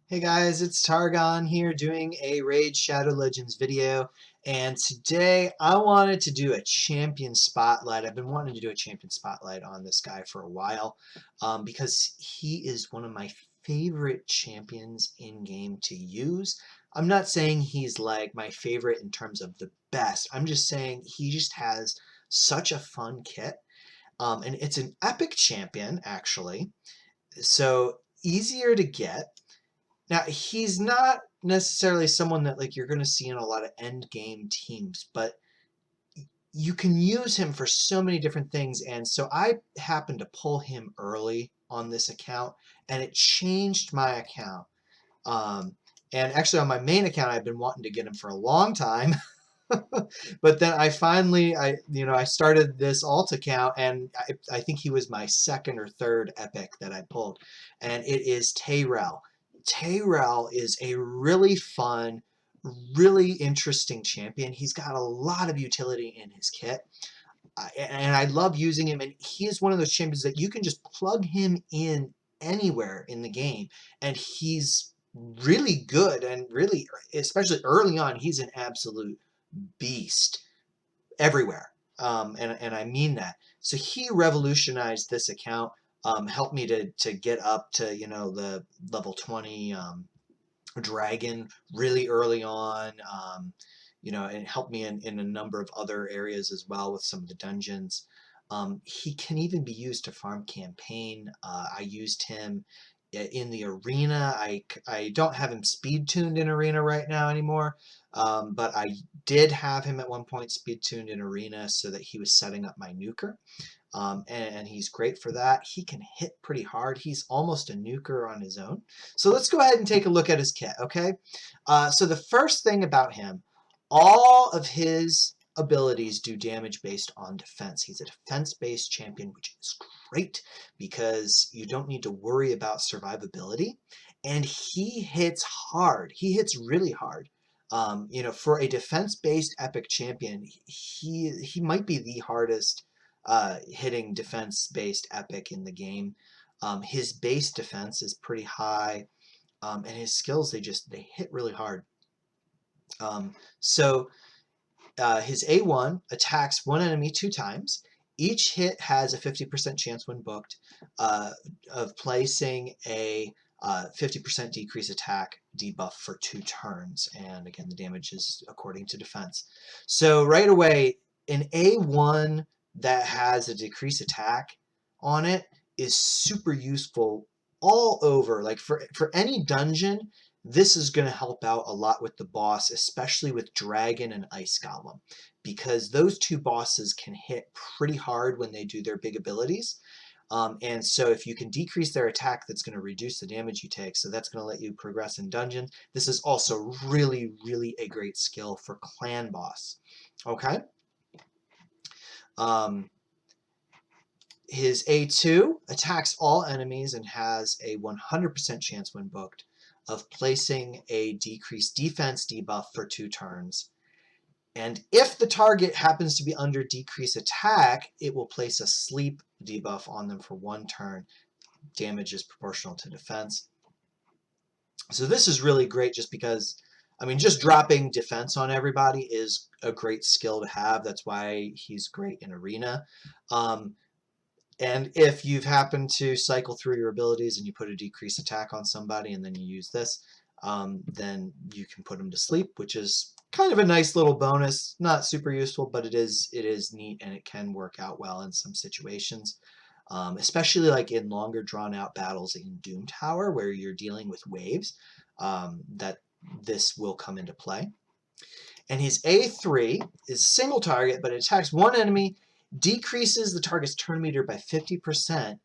Hey guys, it's Targon here doing a Raid Shadow Legends video, and today I wanted to do a champion spotlight. I've been wanting to do a champion spotlight on this guy for a while because he is one of my favorite champions in game to use. I'm not saying he's like my favorite in terms of the best. I'm just saying he just has such a fun kit, and it's an epic champion actually, so easier to get. Now, he's not necessarily someone that like you're going to see in a lot of end game teams, but you can use him for so many different things. And so I happened to pull him early on this account, and it changed my account. Um, and actually, on my main account, I've been wanting to get him for a long time. But then I finally, I started this alt account, and I think he was my second or third epic that I pulled, and it is Tayrel. Tayrel is a really fun, really interesting champion. He's got a lot of utility in his kit, and I love using him. And he is one of those champions that you can just plug him in anywhere in the game, and he's really good. And really, especially early on, he's an absolute beast everywhere. And I mean that. So he revolutionized this account, helped me to get up to, the level 20 dragon really early on, and helped me in a number of other areas as well with some of the dungeons. He can even be used to farm campaign. I used him in the arena. I don't have him speed tuned in arena right now anymore, but I did have him at one point speed tuned in arena so that he was setting up my nuker. And he's great for that. He can hit pretty hard. He's almost a nuker on his own. So let's go ahead and take a look at his kit, okay? So the first thing about him, all of his abilities do damage based on defense. He's a defense-based champion, which is great because you don't need to worry about survivability. And he hits hard. He hits really hard. For a defense-based epic champion, he might be the hardest hitting defense-based epic in the game. His base defense is pretty high, and his skills they hit really hard. His A1 attacks one enemy 2 times. Each hit has a 50% chance when booked of placing a 50% decrease attack debuff for 2 turns. And again, the damage is according to defense. So right away, an A1 that has a decrease attack on it is super useful all over. Like for any dungeon, this is going to help out a lot with the boss, especially with Dragon and Ice Golem, because those 2 bosses can hit pretty hard when they do their big abilities. And so if you can decrease their attack, that's going to reduce the damage you take. So that's going to let you progress in dungeons. This is also really, really a great skill for clan boss. Okay. His A2 attacks all enemies and has a 100% chance when booked of placing a decreased defense debuff for 2 turns. And if the target happens to be under decreased attack, it will place a sleep debuff on them for 1 turn. Damage is proportional to defense. So this is really great just because, just dropping defense on everybody is a great skill to have. That's why he's great in arena. And if you've happened to cycle through your abilities and you put a decreased attack on somebody and then you use this, then you can put them to sleep, which is kind of a nice little bonus. Not super useful, but it is neat, and it can work out well in some situations, especially like in longer drawn out battles in Doom Tower where you're dealing with waves, that this will come into play. And his A3 is single target, but it attacks 1 enemy, decreases the target's turn meter by 50%,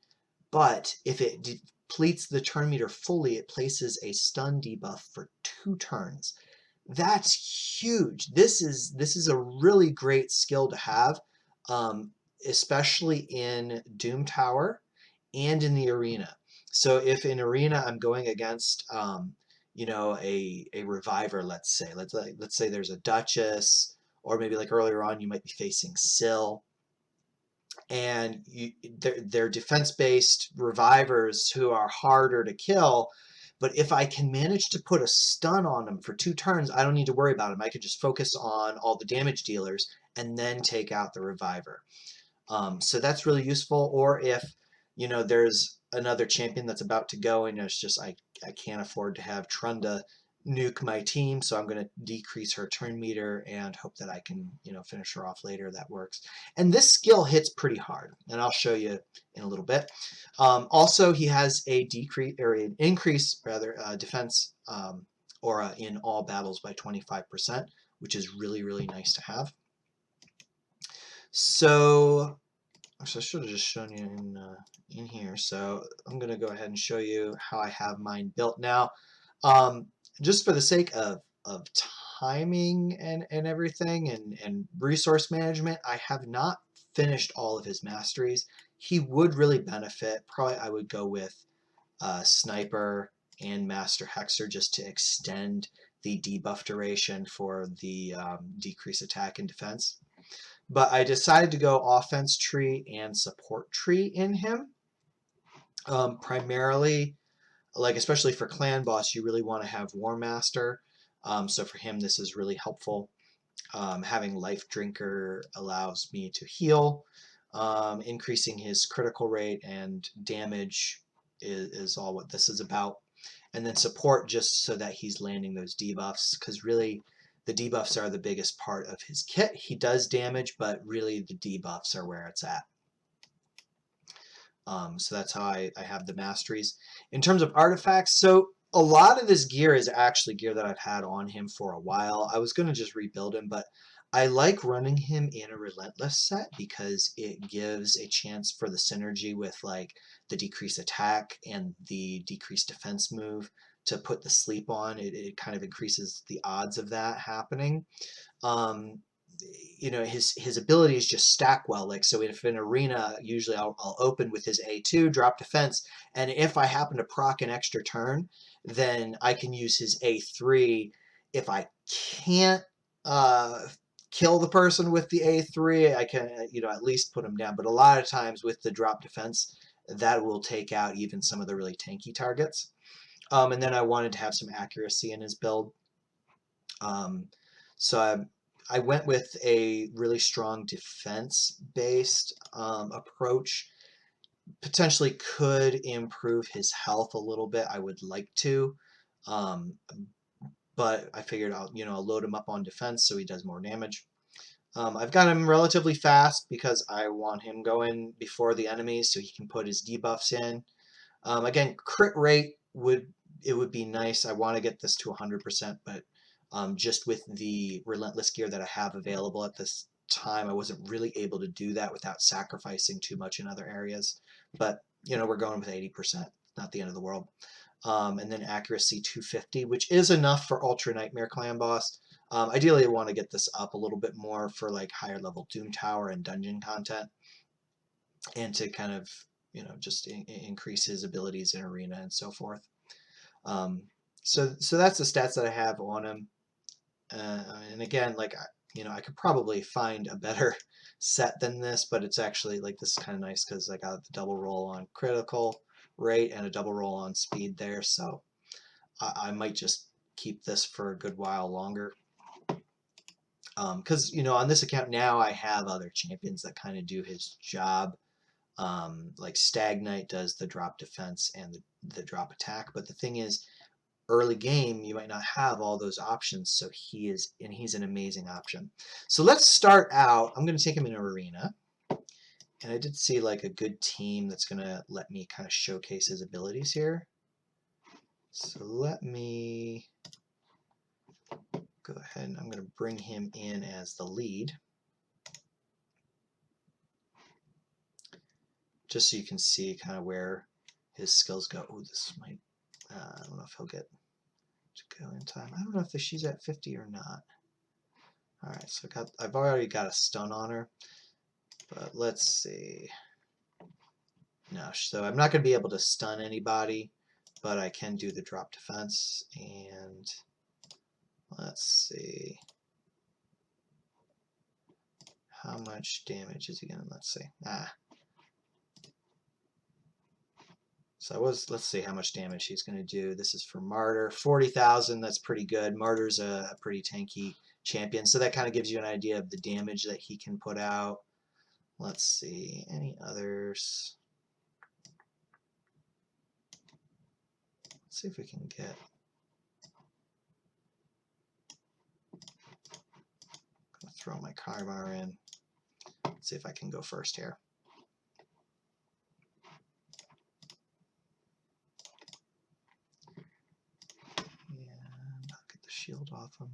but if it depletes the turn meter fully, it places a stun debuff for 2 turns. That's huge. This is a really great skill to have, especially in Doom Tower and in the arena. So if in arena I'm going against a reviver, let's say there's a Duchess, or maybe like earlier on you might be facing Syl, and they're defense-based revivers who are harder to kill, But if I can manage to put a stun on him for 2 turns, I don't need to worry about him. I could just focus on all the damage dealers and then take out the reviver. So that's really useful. Or if, you know, there's another champion that's about to go and it's just I can't afford to have Trunda nuke my team, so I'm going to decrease her turn meter and hope that I can, you know, finish her off later. That works. And this skill hits pretty hard, and I'll show you in a little bit. Also, he has a decrease or an increase rather defense aura in all battles by 25%, which is really, really nice to have. So actually, I should have just shown you in here. So I'm going to go ahead and show you how I have mine built now. Just for the sake of timing and everything and resource management, I have not finished all of his masteries. He would really benefit. Probably I would go with Sniper and Master Hexer just to extend the debuff duration for the decrease attack and defense. But I decided to go offense tree and support tree in him. Primarily, like especially for clan boss, you really want to have War Master. So for him, this is really helpful. Having Life Drinker allows me to heal. Increasing his critical rate and damage is all what this is about. And then support just so that he's landing those debuffs, because really the debuffs are the biggest part of his kit. He does damage, but really the debuffs are where it's at. So that's how I have the masteries. In terms of artifacts, so a lot of this gear is actually gear that I've had on him for a while. I was going to just rebuild him, but I like running him in a Relentless set because it gives a chance for the synergy with like the decreased attack and the decreased defense move to put the sleep on. It kind of increases the odds of that happening. You know, his abilities just stack well. Like, so if in arena, usually I'll open with his A2, drop defense, and if I happen to proc an extra turn, then I can use his A3. If I can't kill the person with the A3, I can, you know, at least put him down. But a lot of times with the drop defense, that will take out even some of the really tanky targets. And then I wanted to have some accuracy in his build. So I went with a really strong defense-based approach. Potentially could improve his health a little bit. I would like to, but I figured I'll load him up on defense so he does more damage. I've got him relatively fast because I want him going before the enemies so he can put his debuffs in. Again, crit rate would be nice. I want to get this to 100%, but just with the Relentless gear that I have available at this time, I wasn't really able to do that without sacrificing too much in other areas. But, you know, we're going with 80%, not the end of the world. And then accuracy 250, which is enough for Ultra Nightmare Clan Boss. Ideally, I want to get this up a little bit more for like higher level Doom Tower and dungeon content, and to kind of, you know, just increase his abilities in arena and so forth. So that's the stats that I have on him. And again, like, you know, I could probably find a better set than this, but it's actually like, this is kind of nice because I got the double roll on critical rate and a double roll on speed there. So I might just keep this for a good while longer. Because, you know, on this account now I have other champions that kind of do his job. Like Stag Knight does the drop defense and the drop attack. But the thing is, early game, you might not have all those options, so he's an amazing option. So let's start out. I'm going to take him in arena, and I did see like a good team that's going to let me kind of showcase his abilities here. So let me go ahead, and I'm going to bring him in as the lead, just so you can see kind of where his skills go. Oh, this might, I don't know if he'll get to go in time. I don't know if she's at 50 or not. All right, so I've already got a stun on her, but let's see. No, so I'm not going to be able to stun anybody, but I can do the drop defense, and let's see. How much damage is he going to, let's see. So let's see how much damage he's going to do. This is for Martyr. 40,000, that's pretty good. Martyr's a pretty tanky champion, so that kind of gives you an idea of the damage that he can put out. Let's see, any others? Let's see if we can get... I'm going to throw my Kaimar in. Let's see if I can go first here. And I'll get the shield off him.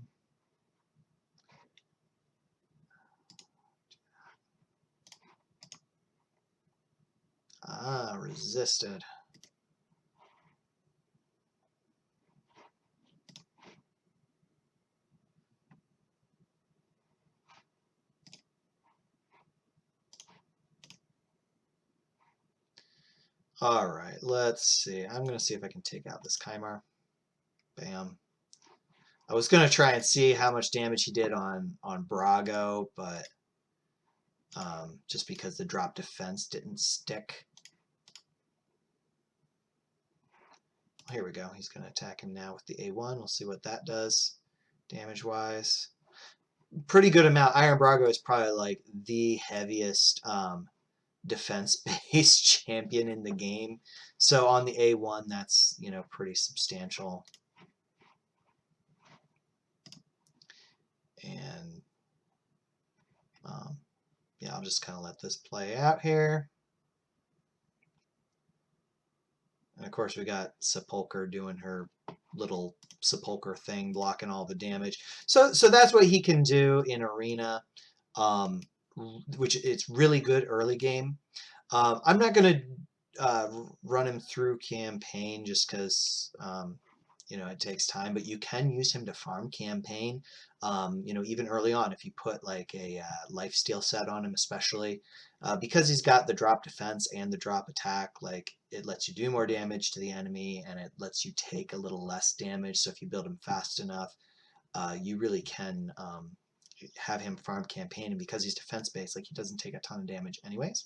Ah, resisted. All right, let's see. I'm going to see if I can take out this Kaimar. Bam. I was going to try and see how much damage he did on Brago, but just because the drop defense didn't stick. Here we go. He's going to attack him now with the A1. We'll see what that does damage-wise. Pretty good amount. Iron Brago is probably like the heaviest defense-based champion in the game. So on the A1, that's, you know, pretty substantial. And yeah, I'll just kind of let this play out here. And of course we got Sepulcher doing her little Sepulcher thing, blocking all the damage. So that's what he can do in Arena, which it's really good early game. I'm not going to run him through campaign just because you know, it takes time, but you can use him to farm campaign. You know, even early on, if you put like a lifesteal set on him, especially because he's got the drop defense and the drop attack, like it lets you do more damage to the enemy and it lets you take a little less damage. So if you build him fast enough, you really can have him farm campaign, and because he's defense based, like he doesn't take a ton of damage anyways.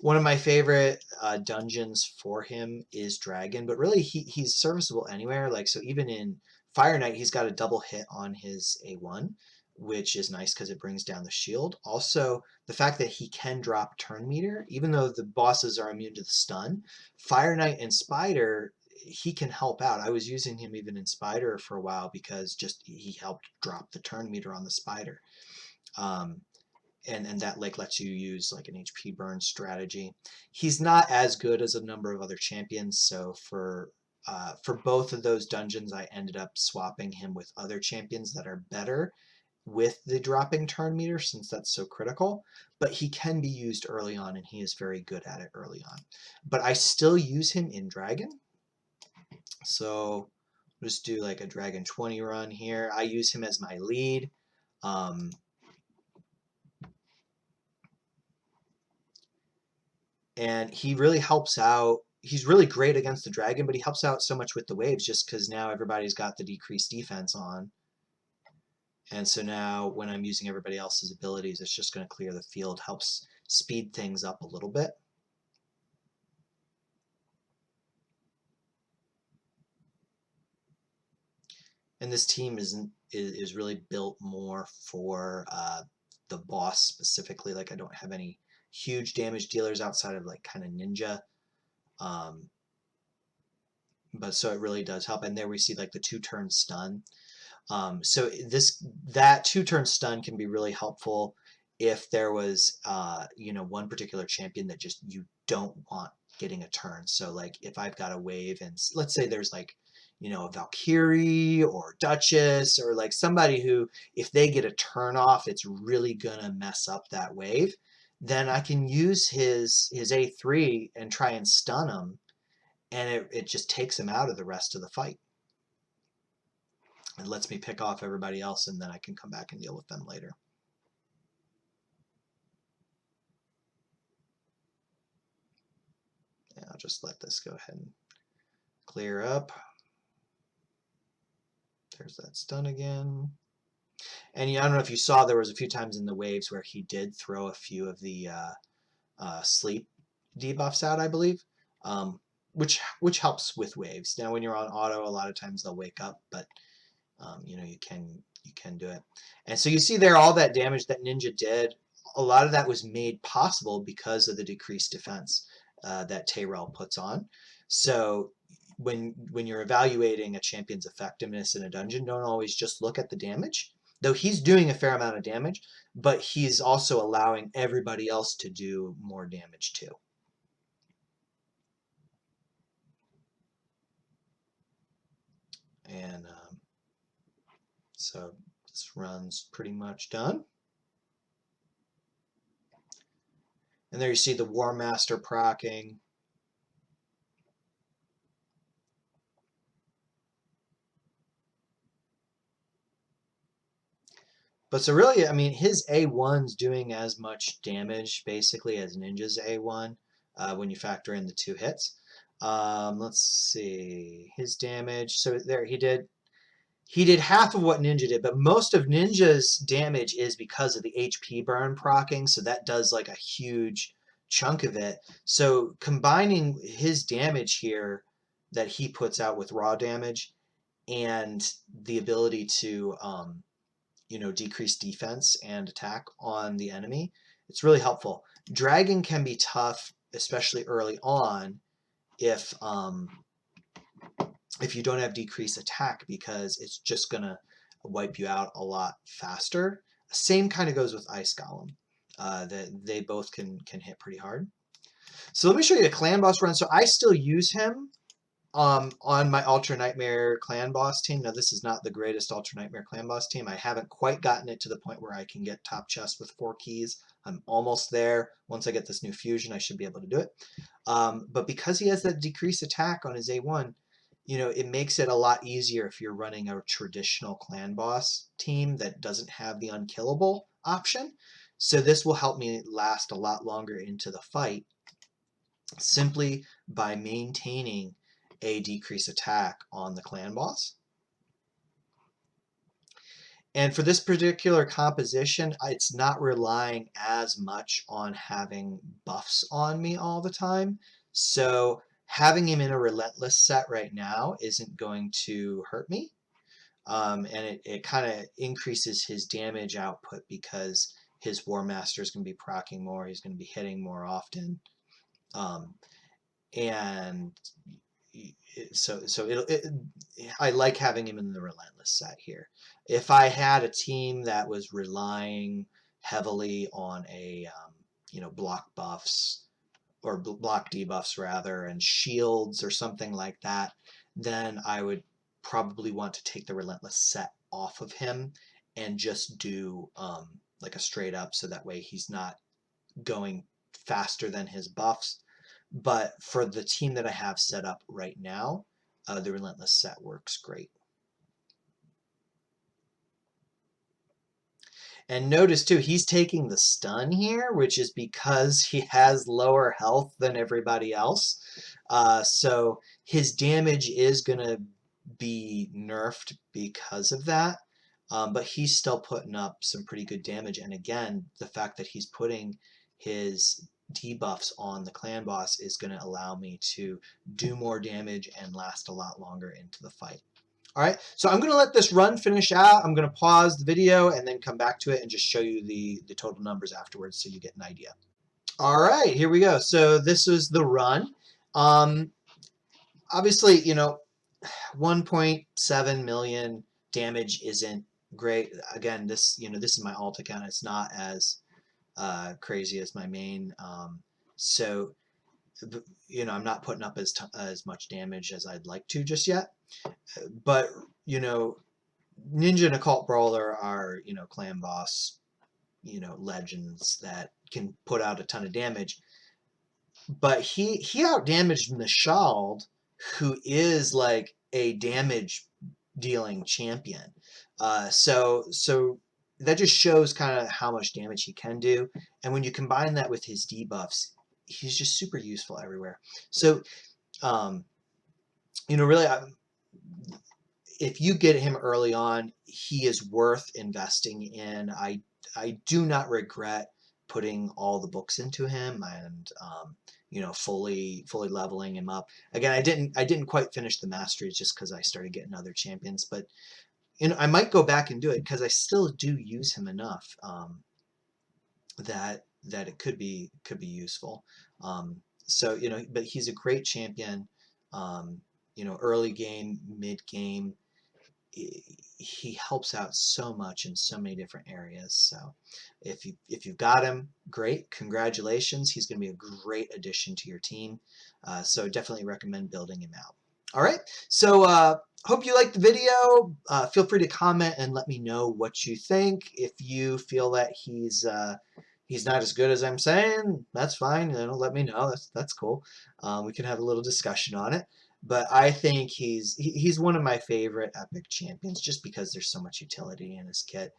One of my favorite dungeons for him is Dragon, but really he's serviceable anywhere. Like, so even in Fire Knight, he's got a double hit on his A1, which is nice because it brings down the shield. Also, the fact that he can drop turn meter, even though the bosses are immune to the stun, Fire Knight and Spider, he can help out. I was using him even in Spider for a while because just he helped drop the turn meter on the Spider. And that like lets you use like an HP burn strategy. He's not as good as a number of other champions, so for both of those dungeons, I ended up swapping him with other champions that are better with the dropping turn meter, since that's so critical. But he can be used early on, and he is very good at it early on. But I still use him in Dragon, so I'll just do like a Dragon 20 run here. I use him as my lead. And he really helps out. He's really great against the dragon, but he helps out so much with the waves just because now everybody's got the decreased defense on. And so now when I'm using everybody else's abilities, it's just going to clear the field, helps speed things up a little bit. And this team is really built more for the boss specifically. Like I don't have any huge damage dealers outside of like kind of ninja. But so it really does help. And there we see like the 2-turn stun. So that 2-turn stun can be really helpful if there was you know, one particular champion that just you don't want getting a turn. So like if I've got a wave and let's say there's like, you know, a Valkyrie or Duchess or like somebody who, if they get a turn off, it's really gonna mess up that wave, then I can use his A3 and try and stun him, and it just takes him out of the rest of the fight. It lets me pick off everybody else, and then I can come back and deal with them later. And I'll just let this go ahead and clear up. There's that stun again. And yeah, I don't know if you saw, there was a few times in the waves where he did throw a few of the sleep debuffs out, I believe, which helps with waves. Now, when you're on auto, a lot of times they'll wake up, but you know, you can do it. And so you see there all that damage that Ninja did. A lot of that was made possible because of the decreased defense that Tayrel puts on. So when you're evaluating a champion's effectiveness in a dungeon, don't always just look at the damage. Though he's doing a fair amount of damage, but he's also allowing everybody else to do more damage too. And so this run's pretty much done. And there you see the War Master proccing. But so really, I mean, his A1's doing as much damage basically as Ninja's A1 when you factor in the 2 hits. Let's see his damage. So there he did half of what Ninja did, but most of Ninja's damage is because of the HP burn proccing, so that does like a huge chunk of it. So combining his damage here that he puts out with raw damage and the ability to you know, decrease defense and attack on the enemy, it's really helpful. Dragon can be tough, especially early on, if you don't have decreased attack, because it's just gonna wipe you out a lot faster. Same kind of goes with Ice Golem. That they both can hit pretty hard. So let me show you a clan boss run. So I still use him on my Ultra Nightmare clan boss team. Now this is not the greatest Ultra Nightmare clan boss team. I haven't quite gotten it to the point where I can get top chest with 4 keys. I'm almost there. Once I get this new fusion, I should be able to do it. But because he has that decreased attack on his A1, you know, it makes it a lot easier if you're running a traditional clan boss team that doesn't have the unkillable option. So this will help me last a lot longer into the fight simply by maintaining a decreased attack on the clan boss. And for this particular composition, it's not relying as much on having buffs on me all the time. So having him in a relentless set right now isn't going to hurt me. And it kind of increases his damage output because his War Master is going to be proccing more. He's going to be hitting more often. And I like having him in the relentless set here. If I had a team that was relying heavily on a you know, block buffs or block debuffs rather, and shields or something like that, then I would probably want to take the relentless set off of him and just do like a straight up, so that way he's not going faster than his buffs. But for the team that I have set up right now, the relentless set works great. And notice too, he's taking the stun here, which is because he has lower health than everybody else. So his damage is going to be nerfed because of that. But he's still putting up some pretty good damage. And again, the fact that he's putting his debuffs on the clan boss is going to allow me to do more damage and last a lot longer into the fight. All right, so I'm going to let this run finish out. I'm going to pause the video and then come back to it and just show you the total numbers afterwards so you get an idea. All right, here we go. So this was the run. Obviously, you know, 1.7 million damage isn't great. Again, this, you know, this is my alt account. It's not as crazy as my main. So, you know, I'm not putting up as much damage as I'd like to just yet. But, you know, Ninja and Occult Brawler are, you know, clan boss, you know, legends that can put out a ton of damage. But he outdamaged Mishald, who is like a damage dealing champion. So that just shows kind of how much damage he can do. And when you combine that with his debuffs, he's just super useful everywhere. So, you know, really, if you get him early on, he is worth investing in. I do not regret putting all the books into him, and fully leveling him up. Again, I didn't quite finish the masteries just because I started getting other champions, but I might go back and do it because I still do use him enough that it could be useful. So but he's a great champion. Early game, mid game, he helps out so much in so many different areas. So if you've got him, great, congratulations. He's going to be a great addition to your team. So definitely recommend building him out. All right, so hope you liked the video. Feel free to comment and let me know what you think. If you feel that he's not as good as I'm saying, that's fine. Let me know. That's cool. We can have a little discussion on it. But I think he's one of my favorite epic champions just because there's so much utility in his kit.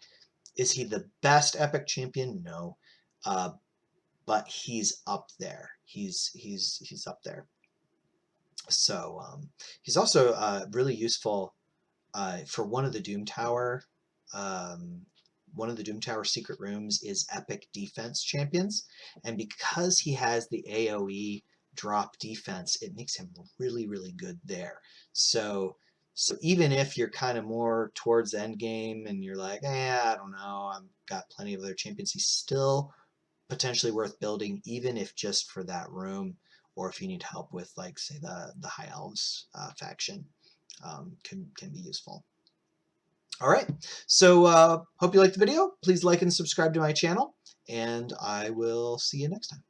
Is he the best epic champion? No, but he's up there. He's up there. So he's also really useful for one of the Doom Tower. One of the Doom Tower secret rooms is epic defense champions, and because he has the AoE drop defense, it makes him really good there. So even if you're kind of more towards end game and you're like, I don't know, I've got plenty of other champions, he's still potentially worth building, even if just for that room, or if you need help with, like, say, the High Elves faction, can be useful. All right, so hope you liked the video. Please like and subscribe to my channel, and I will see you next time.